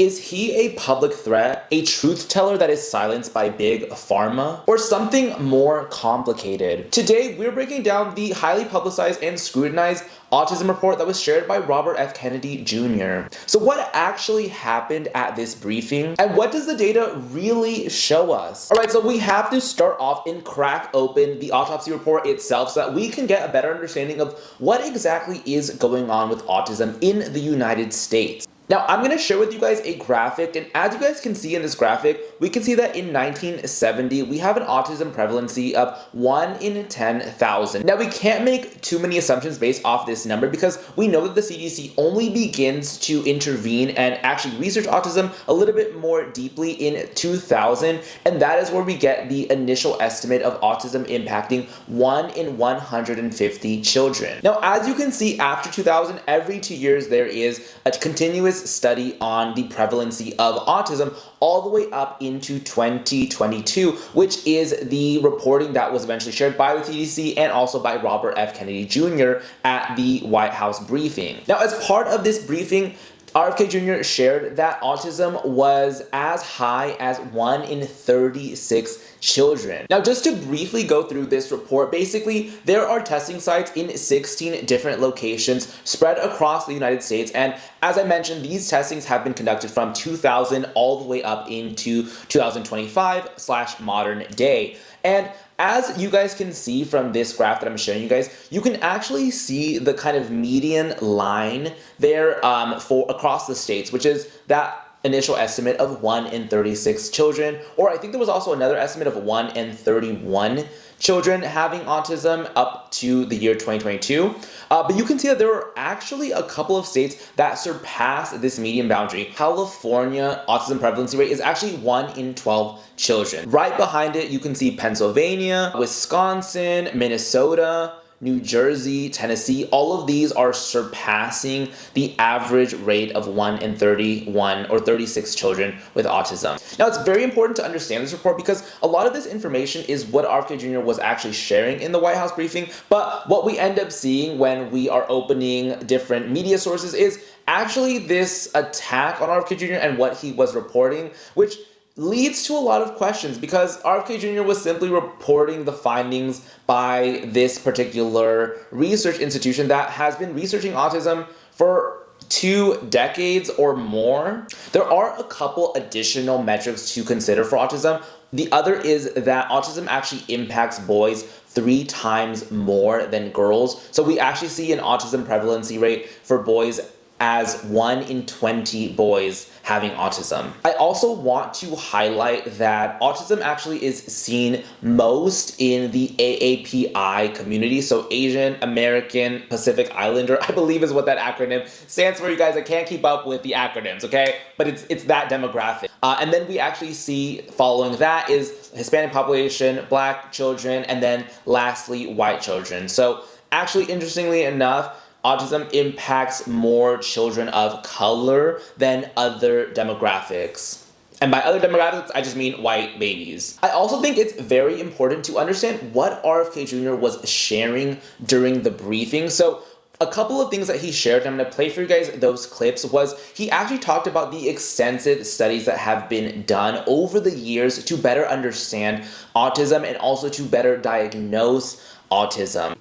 Is he a public threat, a truth teller that is silenced by big pharma, or something more complicated? Today, we're breaking down the highly publicized and scrutinized autism report that was shared by Robert F. Kennedy Jr. So what actually happened at this briefing, and what does the data really show us? All right, so we have to start off and crack open the autopsy report itself so that we can get a better understanding of what exactly is going on with autism in the United States. Now, I'm going to share with you guys a graphic, and as you guys can see in this graphic, we can see that in 1970, we have an autism prevalency of 1 in 10,000. Now, we can't make too many assumptions based off this number because we know that the CDC only begins to intervene and actually research autism a little bit more deeply in 2000, and that is where we get the initial estimate of autism impacting 1 in 150 children. Now, as you can see, after 2000, every 2 years, there is a continuous study on the prevalency of autism all the way up into 2022, which is the reporting that was eventually shared by the CDC and also by Robert F. Kennedy Jr. at the White House briefing. Now, as part of this briefing, RFK Jr. shared that autism was as high as 1 in 36 children. Now, just to briefly go through this report, basically, there are testing sites in 16 different locations spread across the United States. And as I mentioned, these testings have been conducted from 2000 all the way up into 2025/modern day. And as you guys can see from this graph that I'm showing you guys, you can actually see the kind of median line there for across the states, which is that initial estimate of 1 in 36 children, or I think there was also another estimate of 1 in 31 children having autism up to the year 2022. But you can see that there are actually a couple of states that surpass this median boundary. California autism prevalency rate is actually 1 in 12 children. Right behind it, you can see Pennsylvania, Wisconsin, Minnesota, New Jersey, Tennessee. All of these are surpassing the average rate of 1 in 31 or 36 children with autism. Now, it's very important to understand this report because a lot of this information is what RFK Jr. was actually sharing in the White House briefing, but what we end up seeing when we are opening different media sources is actually this attack on RFK Jr. and what he was reporting, which leads to a lot of questions because RFK Jr. was simply reporting the findings by this particular research institution that has been researching autism for 2 decades or more. There are a couple additional metrics to consider for autism. The other is that autism actually impacts boys 3 times more than girls. So we actually see an autism prevalency rate for boys as 1 in 20 boys having autism. I also want to highlight that autism actually is seen most in the AAPI community, so Asian American Pacific Islander, I believe is what that acronym stands for. You guys, I can't keep up with the acronyms, okay? But it's that demographic. And then we actually see following that is Hispanic population, Black children, and then lastly, white children. So actually, interestingly enough, autism impacts more children of color than other demographics. And by other demographics, I just mean white babies. I also think it's very important to understand what RFK Jr. was sharing during the briefing. So a couple of things that he shared, and I'm going to play for you guys those clips, was he actually talked about the extensive studies that have been done over the years to better understand autism and also to better diagnose autism.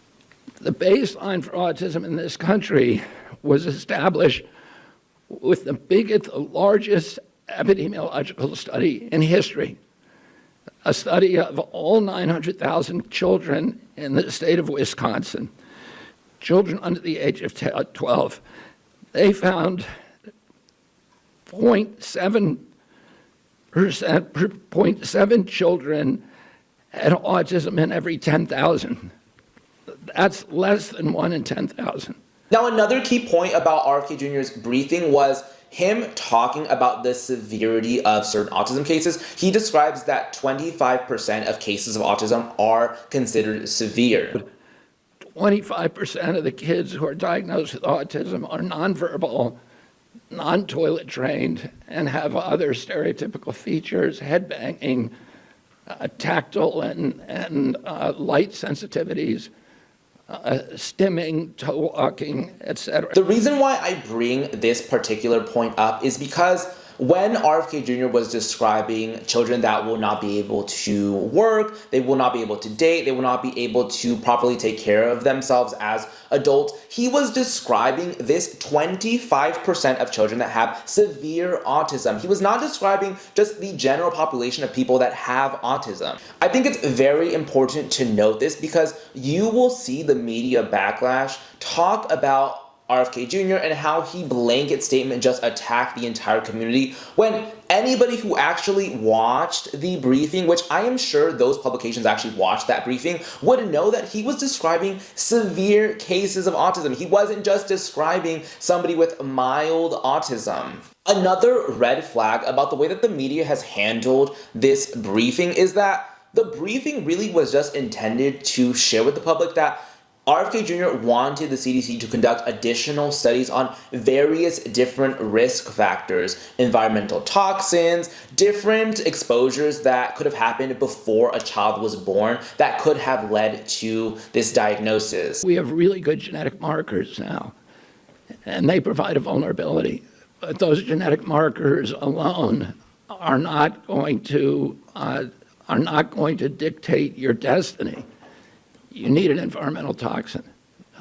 The baseline for autism in this country was established with the largest epidemiological study in history, a study of all 900,000 children in the state of Wisconsin, children under the age of 12. They found 0.7 children had autism in every 10,000. That's less than 1 in 10,000. Now, another key point about RFK Jr.'s briefing was him talking about the severity of certain autism cases. He describes that 25% of cases of autism are considered severe. 25% of the kids who are diagnosed with autism are nonverbal, non-toilet trained, and have other stereotypical features, head banging, tactile and light sensitivities, stimming, toe walking, etc. The reason why I bring this particular point up is because when RFK Jr. was describing children that will not be able to work, they will not be able to date, they will not be able to properly take care of themselves as adults, he was describing this 25% of children that have severe autism. He was not describing just the general population of people that have autism. I think it's very important to note this because you will see the media backlash talk about RFK Jr. and how he blanket statement just attacked the entire community when anybody who actually watched the briefing, which I am sure those publications actually watched that briefing, would know that he was describing severe cases of autism. He wasn't just describing somebody with mild autism. Another red flag about the way that the media has handled this briefing is that the briefing really was just intended to share with the public that RFK Jr. wanted the CDC to conduct additional studies on various different risk factors, environmental toxins, different exposures that could have happened before a child was born that could have led to this diagnosis. We have really good genetic markers now, and they provide a vulnerability. But those genetic markers alone are not going to dictate your destiny. You need an environmental toxin.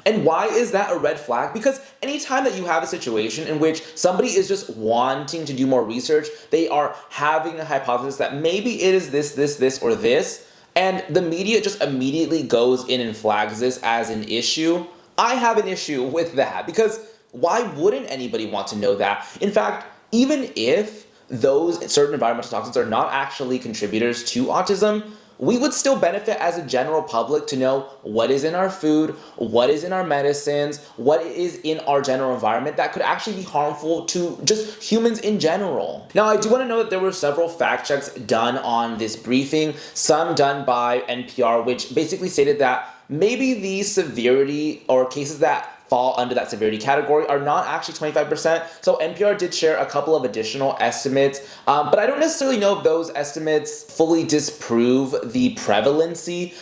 And why is that a red flag? Because anytime that you have a situation in which somebody is just wanting to do more research, they are having a hypothesis that maybe it is this, or this, and the media just immediately goes in and flags this as an issue, I have an issue with that. Because why wouldn't anybody want to know that? In fact, even if those certain environmental toxins are not actually contributors to autism, we would still benefit as a general public to know what is in our food, what is in our medicines, what is in our general environment that could actually be harmful to just humans in general. Now, I do want to know that there were several fact checks done on this briefing, some done by NPR, which basically stated that maybe the severity or cases that fall under that severity category are not actually 25%. So NPR did share a couple of additional estimates, but I don't necessarily know if those estimates fully disprove the prevalency.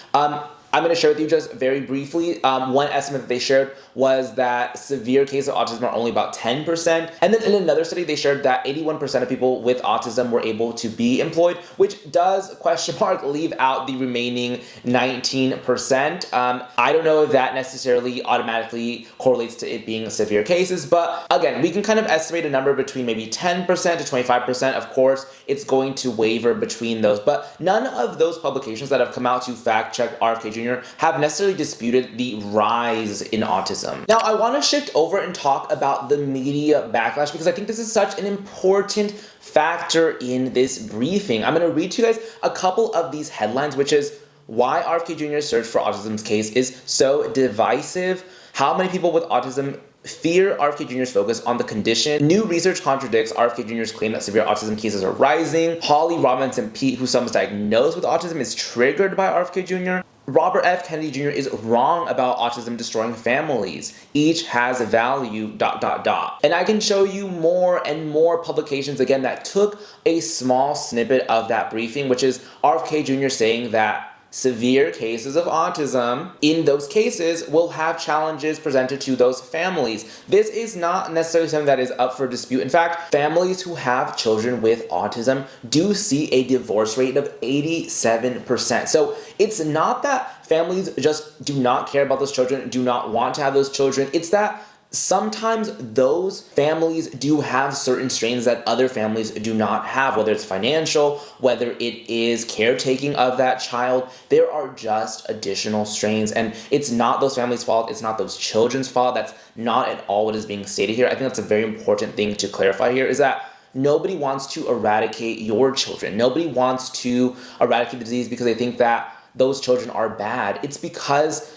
I'm going to share with you just very briefly. One estimate that they shared was that severe cases of autism are only about 10%. And then in another study, they shared that 81% of people with autism were able to be employed, which does, question mark, leave out the remaining 19%. I don't know if that necessarily automatically correlates to it being severe cases, but again, we can kind of estimate a number between maybe 10% to 25%. Of course, it's going to waver between those, but none of those publications that have come out to fact check RFK Jr. have necessarily disputed the rise in autism. Now, I want to shift over and talk about the media backlash because I think this is such an important factor in this briefing. I'm going to read to you guys a couple of these headlines, which is why RFK Jr.'s search for autism's case is so divisive, how many people with autism fear RFK Jr.'s focus on the condition. New research contradicts RFK Jr.'s claim that severe autism cases are rising. Holly Robinson Pete, whose son was diagnosed with autism, is triggered by RFK Jr. Robert F. Kennedy Jr. is wrong about autism destroying families. Each has a value, ... And I can show you more and more publications, again, that took a small snippet of that briefing, which is RFK Jr. saying that severe cases of autism, in those cases, will have challenges presented to those families. This is not necessarily something that is up for dispute. In fact, families who have children with autism do see a divorce rate of 87%. So it's not that families just do not care about those children, do not want to have those children. It's that sometimes those families do have certain strains that other families do not have, whether it's financial, whether it is caretaking of that child. There are just additional strains, and it's not those families' fault. It's not those children's fault. That's not at all what is being stated here. I think that's a very important thing to clarify here, is that nobody wants to eradicate your children. Nobody wants to eradicate the disease because they think that those children are bad. It's because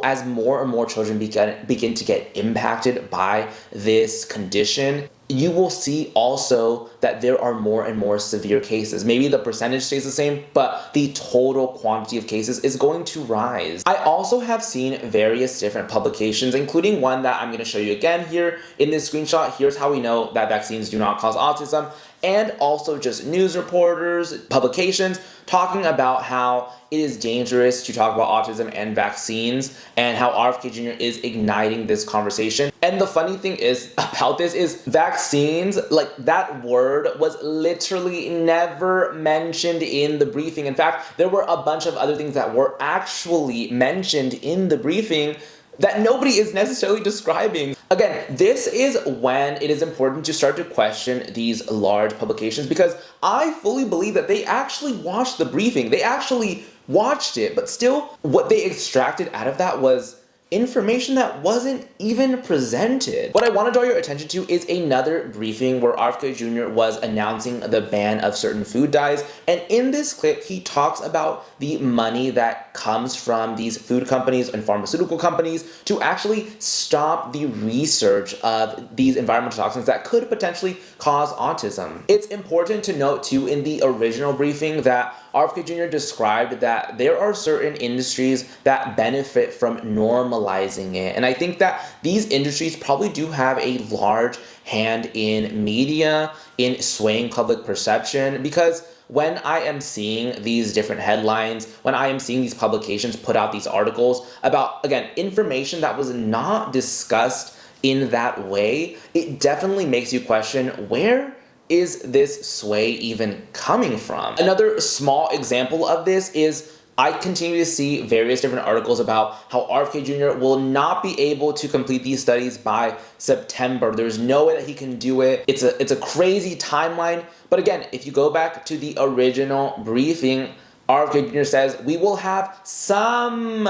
as more and more children begin to get impacted by this condition, you will see also that there are more and more severe cases. Maybe the percentage stays the same, but the total quantity of cases is going to rise. I also have seen various different publications, including one that I'm going to show you again here in this screenshot. Here's how we know that vaccines do not cause autism. and also just news reporters, publications, talking about how it is dangerous to talk about autism and vaccines, and how RFK Jr. is igniting this conversation. And the funny thing is about this is vaccines, like that word was literally never mentioned in the briefing. In fact, there were a bunch of other things that were actually mentioned in the briefing that nobody is necessarily describing. Again, this is when it is important to start to question these large publications, because I fully believe that they actually watched the briefing. They actually watched it, but still what they extracted out of that was information that wasn't even presented. What I want to draw your attention to is another briefing where RFK Jr. was announcing the ban of certain food dyes. And in this clip, he talks about the money that comes from these food companies and pharmaceutical companies to actually stop the research of these environmental toxins that could potentially cause autism. It's important to note too, in the original briefing, that RFK Jr. described that there are certain industries that benefit from normalizing it. And I think that these industries probably do have a large hand in media, in swaying public perception, because when I am seeing these different headlines, when I am seeing these publications put out these articles about, again, information that was not discussed in that way, it definitely makes you question, where is this sway even coming from? Another small example of this is I continue to see various different articles about how RFK Jr. will not be able to complete these studies by September. There's no way that he can do it. It's a crazy timeline. But again, if you go back to the original briefing, RFK Jr. says we will have some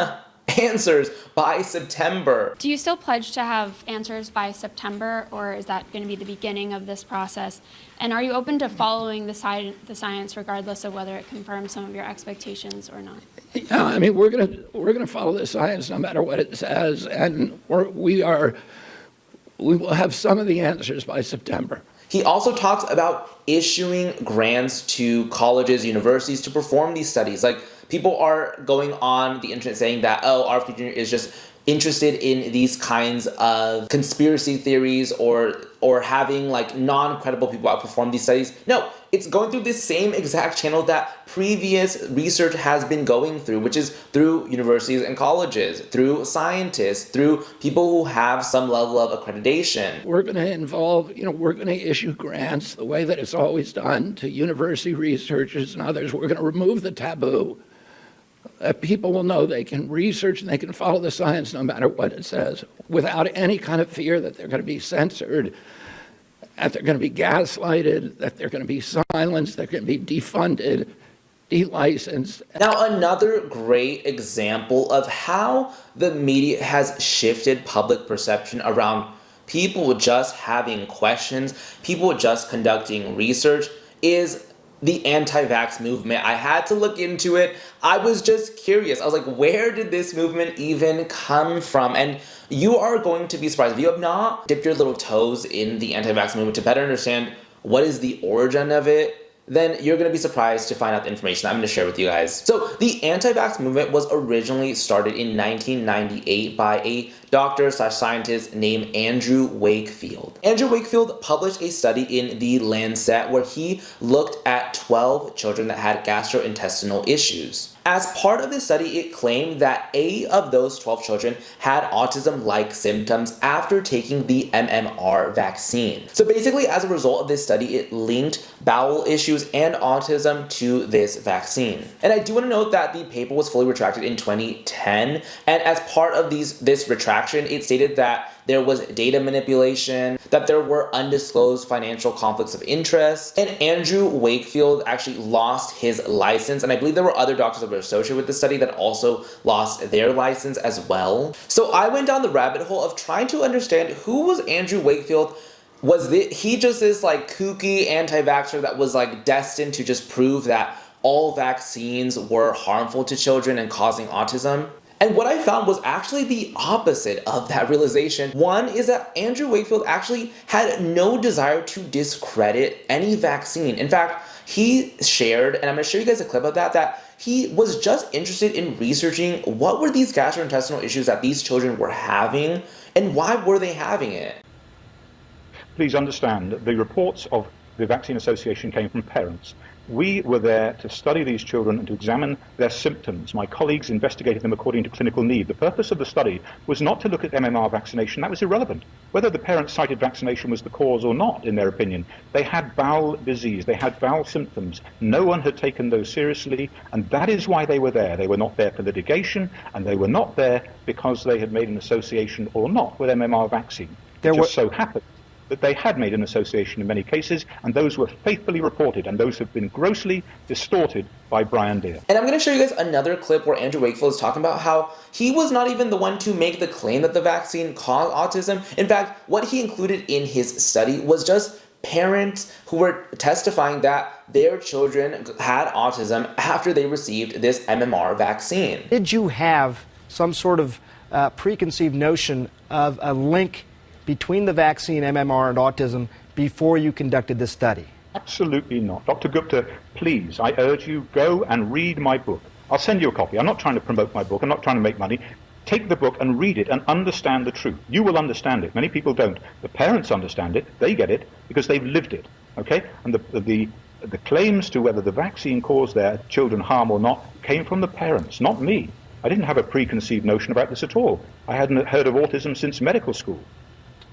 answers by September. Do you still pledge to have answers by September, or is that going to be the beginning of this process? And are you open to following the science regardless of whether it confirms some of your expectations or not? Yeah, I mean, we're gonna follow the science no matter what it says, and we will have some of the answers by September. He also talks about issuing grants to colleges, universities to perform these studies. Like, people are going on the internet saying that, oh, RFK Jr. is just interested in these kinds of conspiracy theories or having like non-credible people outperform these studies. No, it's going through this same exact channel that previous research has been going through, which is through universities and colleges, through scientists, through people who have some level of accreditation. We're going to involve, we're going to issue grants the way that it's always done to university researchers and others. We're going to remove the taboo. People will know they can research and they can follow the science no matter what it says, without any kind of fear that they're going to be censored, that they're going to be gaslighted, that they're going to be silenced, they're going to be defunded, delicensed. Now, another great example of how the media has shifted public perception around people just having questions, people just conducting research, is the anti-vax movement. I had to look into it. I was just curious. I was like, where did this movement even come from? And you are going to be surprised. If you have not dipped your little toes in the anti-vax movement to better understand what is the origin of it, then you're going to be surprised to find out the information that I'm going to share with you guys. So the anti-vax movement was originally started in 1998 by a doctor/scientist named Andrew Wakefield. Andrew Wakefield published a study in the Lancet where he looked at 12 children that had gastrointestinal issues. As part of this study, it claimed that 8 of those 12 children had autism-like symptoms after taking the MMR vaccine. So basically, as a result of this study, it linked bowel issues and autism to this vaccine. And I do want to note that the paper was fully retracted in 2010, and as part of this retraction, it stated that there was data manipulation, that there were undisclosed financial conflicts of interest, and Andrew Wakefield actually lost his license, and I believe there were other doctors that were associated with the study that also lost their license as well. So I went down the rabbit hole of trying to understand who was Andrew Wakefield. Was he just this like kooky anti-vaxxer that was like destined to just prove that all vaccines were harmful to children and causing autism? And what I found was actually the opposite of that realization. One is that Andrew Wakefield actually had no desire to discredit any vaccine. In fact, he shared, and I'm going to show you guys a clip of that he was just interested in researching what were these gastrointestinal issues that these children were having and why were they having it. Please understand that the reports of the Vaccine Association came from parents. We were there to study these children and to examine their symptoms. My colleagues investigated them according to clinical need. The purpose of the study was not to look at MMR vaccination. That was irrelevant. Whether the parents cited vaccination was the cause or not, in their opinion, they had bowel disease. They had bowel symptoms. No one had taken those seriously, and that is why they were there. They were not there for litigation, and they were not there because they had made an association or not with MMR vaccine. It just so happened that they had made an association in many cases, and those were faithfully reported, and those have been grossly distorted by Brian Deere. And I'm going to show you guys another clip where Andrew Wakefield is talking about how he was not even the one to make the claim that the vaccine caused autism. In fact, what he included in his study was just parents who were testifying that their children had autism after they received this MMR vaccine. Did you have some sort of preconceived notion of a link between the vaccine, MMR, and autism before you conducted this study? Absolutely not. Dr. Gupta, please, I urge you, go and read my book. I'll send you a copy. I'm not trying to promote my book. I'm not trying to make money. Take the book and read it and understand the truth. You will understand it. Many people don't. The parents understand it. They get it because they've lived it. Okay? And the claims to whether the vaccine caused their children harm or not came from the parents, not me. I didn't have a preconceived notion about this at all. I hadn't heard of autism since medical school.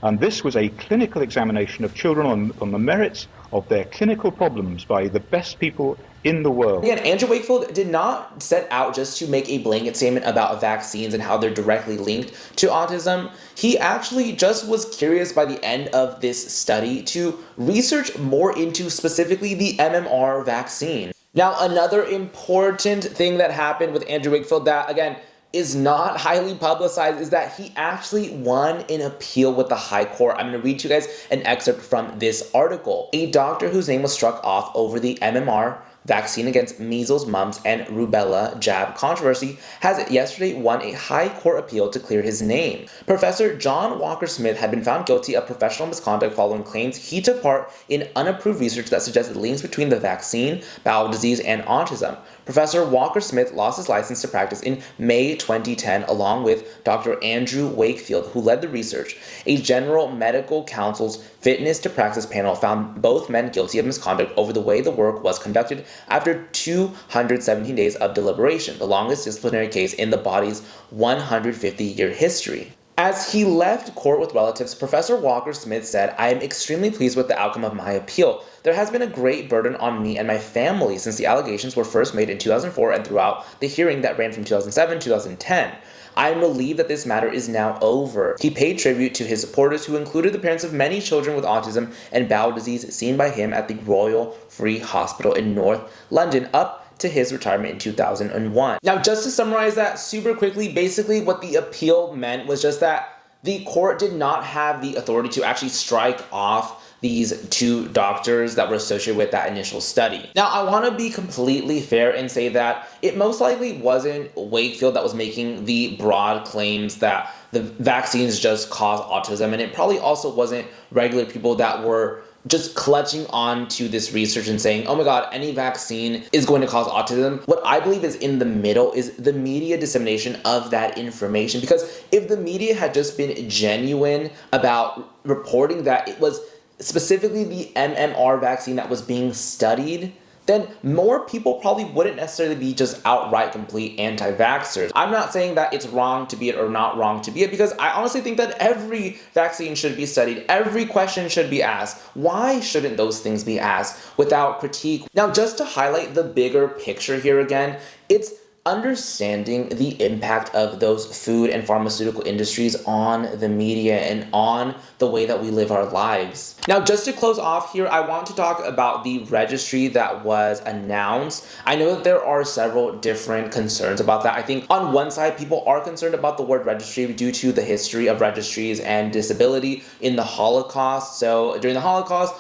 And this was a clinical examination of children on the merits of their clinical problems by the best people in the world. Again, Andrew Wakefield did not set out just to make a blanket statement about vaccines and how they're directly linked to autism. He actually just was curious by the end of this study to research more into specifically the MMR vaccine. Now, another important thing that happened with Andrew Wakefield that, again, is not highly publicized is that he actually won an appeal with the High Court. I'm going to read to you guys an excerpt from this article. A doctor whose name was struck off over the MMR vaccine against measles, mumps, and rubella jab controversy has yesterday won a high court appeal to clear his name. Professor John Walker Smith had been found guilty of professional misconduct following claims he took part in unapproved research that suggested links between the vaccine, bowel disease, and autism. Professor Walker Smith lost his license to practice in May 2010 along with Dr. Andrew Wakefield, who led the research. A General Medical Council's fitness to practice panel found both men guilty of misconduct over the way the work was conducted after 217 days of deliberation, the longest disciplinary case in the body's 150-year history. As he left court with relatives, Professor Walker Smith said, "I am extremely pleased with the outcome of my appeal. There has been a great burden on me and my family since the allegations were first made in 2004 and throughout the hearing that ran from 2007 to 2010. I am relieved that this matter is now over." He paid tribute to his supporters, who included the parents of many children with autism and bowel disease seen by him at the Royal Free Hospital in North London up to his retirement in 2001. Now, just to summarize that super quickly, basically what the appeal meant was just that the court did not have the authority to actually strike off these two doctors that were associated with that initial study. Now, I want to be completely fair and say that it most likely wasn't Wakefield that was making the broad claims that the vaccines just cause autism, and it probably also wasn't regular people that were just clutching on to this research and saying, oh my god, any vaccine is going to cause autism. What I believe is in the middle is the media dissemination of that information. Because if the media had just been genuine about reporting that it was specifically the MMR vaccine that was being studied, then more people probably wouldn't necessarily be just outright complete anti-vaxxers. I'm not saying that it's wrong to be it or not wrong to be it, because I honestly think that every vaccine should be studied, every question should be asked. Why shouldn't those things be asked without critique? Now, just to highlight the bigger picture here again, it's understanding the impact of those food and pharmaceutical industries on the media and on the way that we live our lives. Now, just to close off here, I want to talk about the registry that was announced. I know that there are several different concerns about that. I think on one side, people are concerned about the word registry due to the history of registries and disability in the Holocaust. So during the Holocaust,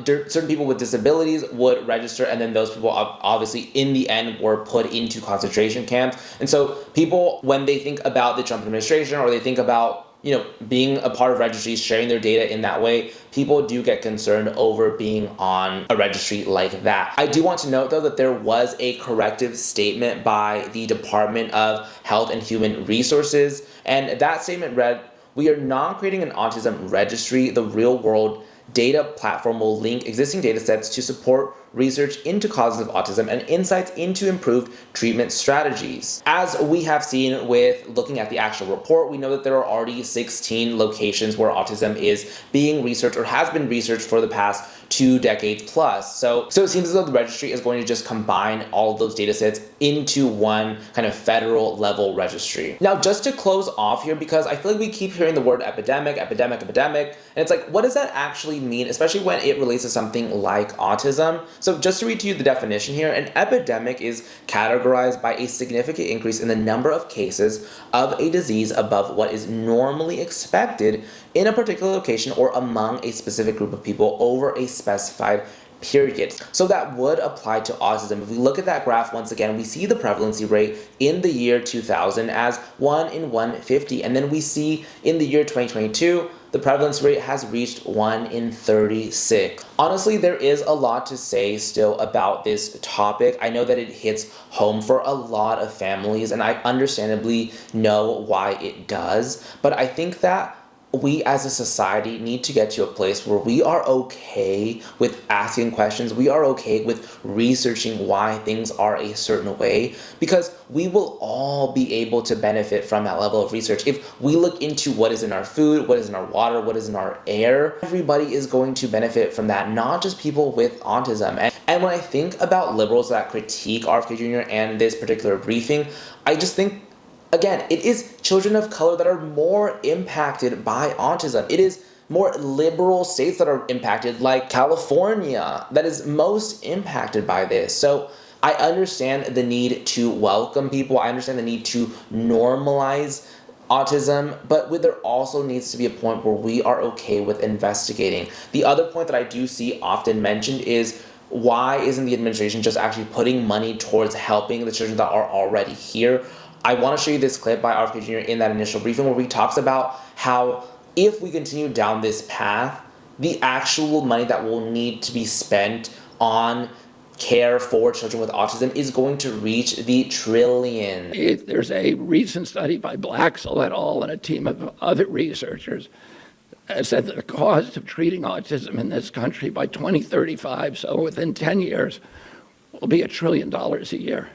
certain people with disabilities would register, and then those people obviously in the end were put into concentration camps. And so people, when they think about the Trump administration or they think about being a part of registries, sharing their data in that way, people do get concerned over being on a registry like that. I do want to note, though, that there was a corrective statement by the Department of Health and Human Resources, and that statement read, "We are not creating an autism registry. The real world data platform will link existing data sets to support research into causes of autism and insights into improved treatment strategies. As we have seen with looking at the actual report, we know that there are already 16 locations where autism is being researched or has been researched for the past 2 decades plus. So it seems as though the registry is going to just combine all of those data sets into one kind of federal level registry. Now, just to close off here, because I feel like we keep hearing the word epidemic, and it's like, what does that actually mean, especially when it relates to something like autism? So just to read to you the definition here, an epidemic is categorized by a significant increase in the number of cases of a disease above what is normally expected in a particular location or among a specific group of people over a specified period. So that would apply to autism. If we look at that graph once again, we see the prevalency rate in the year 2000 as 1 in 150, and then we see in the year 2022 the prevalence rate has reached 1 in 36. Honestly, there is a lot to say still about this topic. I know that it hits home for a lot of families, and I understandably know why it does, but I think that we as a society need to get to a place where we are okay with asking questions. We are okay with researching why things are a certain way, because we will all be able to benefit from that level of research. If we look into what is in our food, what is in our water, what is in our air, everybody is going to benefit from that, not just people with autism. And when I think about liberals that critique RFK Jr. and this particular briefing, I just think, again, it is children of color that are more impacted by autism. It is more liberal states that are impacted, like California, that is most impacted by this. So I understand the need to welcome people. I understand the need to normalize autism, but there also needs to be a point where we are okay with investigating. The other point that I do see often mentioned is, why isn't the administration just actually putting money towards helping the children that are already here? I want to show you this clip by RFK Jr. in that initial briefing where he talks about how if we continue down this path, the actual money that will need to be spent on care for children with autism is going to reach the trillion. There's a recent study by Blaxell et al. And a team of other researchers said that the cost of treating autism in this country by 2035, so within 10 years, will be $1 trillion a year.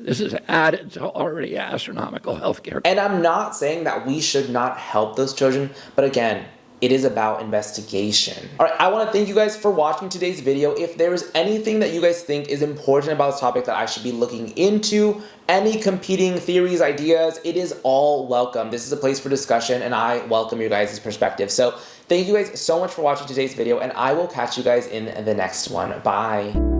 This is added to already astronomical healthcare. And I'm not saying that we should not help those children, but again, it is about investigation. All right, I want to thank you guys for watching today's video. If there is anything that you guys think is important about this topic that I should be looking into, any competing theories, ideas, it is all welcome. This is a place for discussion, and I welcome your guys' perspective. So thank you guys so much for watching today's video, and I will catch you guys in the next one. Bye.